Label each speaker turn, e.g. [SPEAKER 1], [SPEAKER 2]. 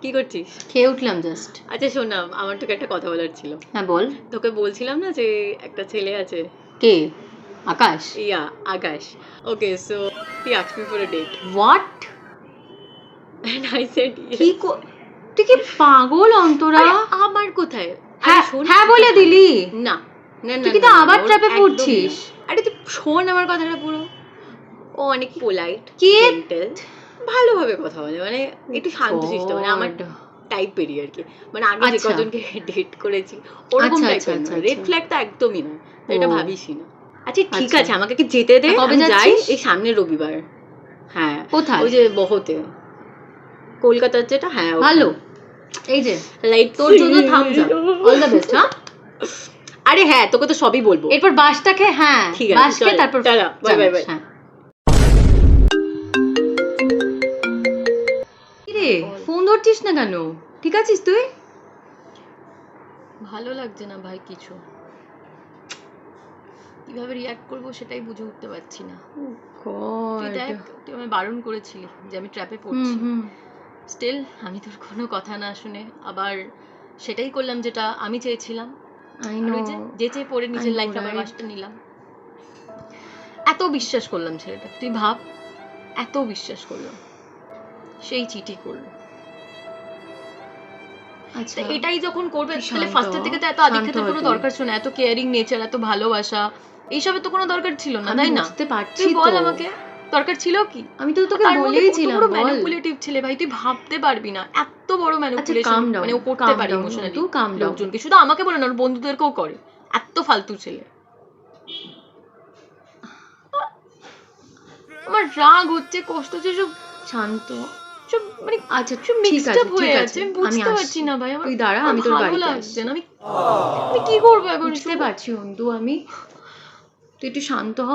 [SPEAKER 1] কি করছিস?
[SPEAKER 2] খেয়ে উঠলাম জাস্ট।
[SPEAKER 1] আচ্ছা শোন না, আমার তোকে একটা কথা বলার ছিল।
[SPEAKER 2] হ্যাঁ বল।
[SPEAKER 1] তোকে বলছিলাম না যে একটা ছেলে আছে।
[SPEAKER 2] কে? Akash?
[SPEAKER 1] Yeah, Akash. Okay, so he asked me for a date
[SPEAKER 2] what?
[SPEAKER 1] And I said
[SPEAKER 2] কি তুই কি পাগল অন্তরা?
[SPEAKER 1] আবার কোথায়?
[SPEAKER 2] হ্যাঁ হ্যাঁ বলে দিলি?
[SPEAKER 1] না না
[SPEAKER 2] তুই
[SPEAKER 1] না,
[SPEAKER 2] কি তো আবার ট্র্যাপে পড়ছিস?
[SPEAKER 1] আরে তুই শোন আমার কথাটা পুরো। ও অনেক পোলাইট,
[SPEAKER 2] কি?
[SPEAKER 1] জেন্টেল, ভালোভাবে কথা বলে, মানে একটু শান্তশিষ্ট, মানে আমার টাইপেরই আর কি। মানে আগে যে কজনকে ডেট করেছি ওরকম টাইপের না, রেড ফ্ল্যাগ তো একদমই না, তো এটা ভাবিসই না। আচ্ছা ঠিক আছে, আমাকে কি যেতে দে, আমি যাই এই সামনের রবিবার। হ্যাঁ
[SPEAKER 2] কোথায়?
[SPEAKER 1] ওই যে বহতে, কলকাতার যেটা। হ্যাঁ
[SPEAKER 2] ভালো, এই যে
[SPEAKER 1] লাইক
[SPEAKER 2] তোর জন্য thumbs up, all the best. হ্যাঁ
[SPEAKER 1] আরে হ্যাঁ, তোকে তো সবই বলবো।
[SPEAKER 2] এরপর বাসটাকে, হ্যাঁ
[SPEAKER 1] ঠিক আছে,
[SPEAKER 2] বাসকে তারপর
[SPEAKER 1] টাটা, বাই বাই বাই।
[SPEAKER 2] হ্যাঁ রে ফোন ধরছিস না কেন? ঠিক আছিস তুই?
[SPEAKER 1] ভালো লাগছে না ভাই কিছু, কিভাবে রিয়াক্ট করবো সেটাই বুঝে উঠতে পারছি না। তুই দেখ, তুই আমায় বারণ করেছিলি যে আমি ট্র্যাপে পড়ছি, স্টিল আমি তোর কোনো কথা না শুনে আবার সেটাই করলাম যেটা আমি চেয়েছিলাম। যে চেয়ে পড়ে নিজের লাইফে আবার বাসটা নিলাম। এত বিশ্বাস করলাম ছেলেটা, তুই ভাব, এত বিশ্বাস করলাম, সেই চিটি করলো। আচ্ছা এটাই যখন করবে তাহলে ফার্স্টের দিকে তো এত আদিক্ষেতার কোনো দরকার ছিল না, এত কেয়ারিং নেচার, এত ভালোবাসা, এইসবের তো কোনো দরকার ছিল না, তাই না?
[SPEAKER 2] বুঝতে পারছি,
[SPEAKER 1] তুই বল আমাকে দরকার ছিল কি?
[SPEAKER 2] আমি তো তোকে বলেইছিলাম
[SPEAKER 1] বল। ম্যানিপুলেটিভ ছেলে ভাই, তুই ভাবতে পারবি না এত বড় ম্যানিপুলেশন, মানে ও করতে পারে ইমোশনালি লোকজনকে, শুধু আমাকে বলে না ওর বন্ধুদেরকেও করে, এত ফালতু ছেলে। আমার রাগ হচ্ছে, কষ্ট হচ্ছে, সব
[SPEAKER 2] শান্ত
[SPEAKER 1] সব মানে
[SPEAKER 2] আচ্ছা
[SPEAKER 1] সব মিক্সড আপ হয়ে আছে, আমি বুঝতে পারছি না ভাই।
[SPEAKER 2] তুই দাঁড়া, আমি তোর বাড়িতে
[SPEAKER 1] আসছি না, আমি কি করবো এখন?
[SPEAKER 2] বুঝতে পারছি অন্তু, আমি তুই একটু শান্ত হ।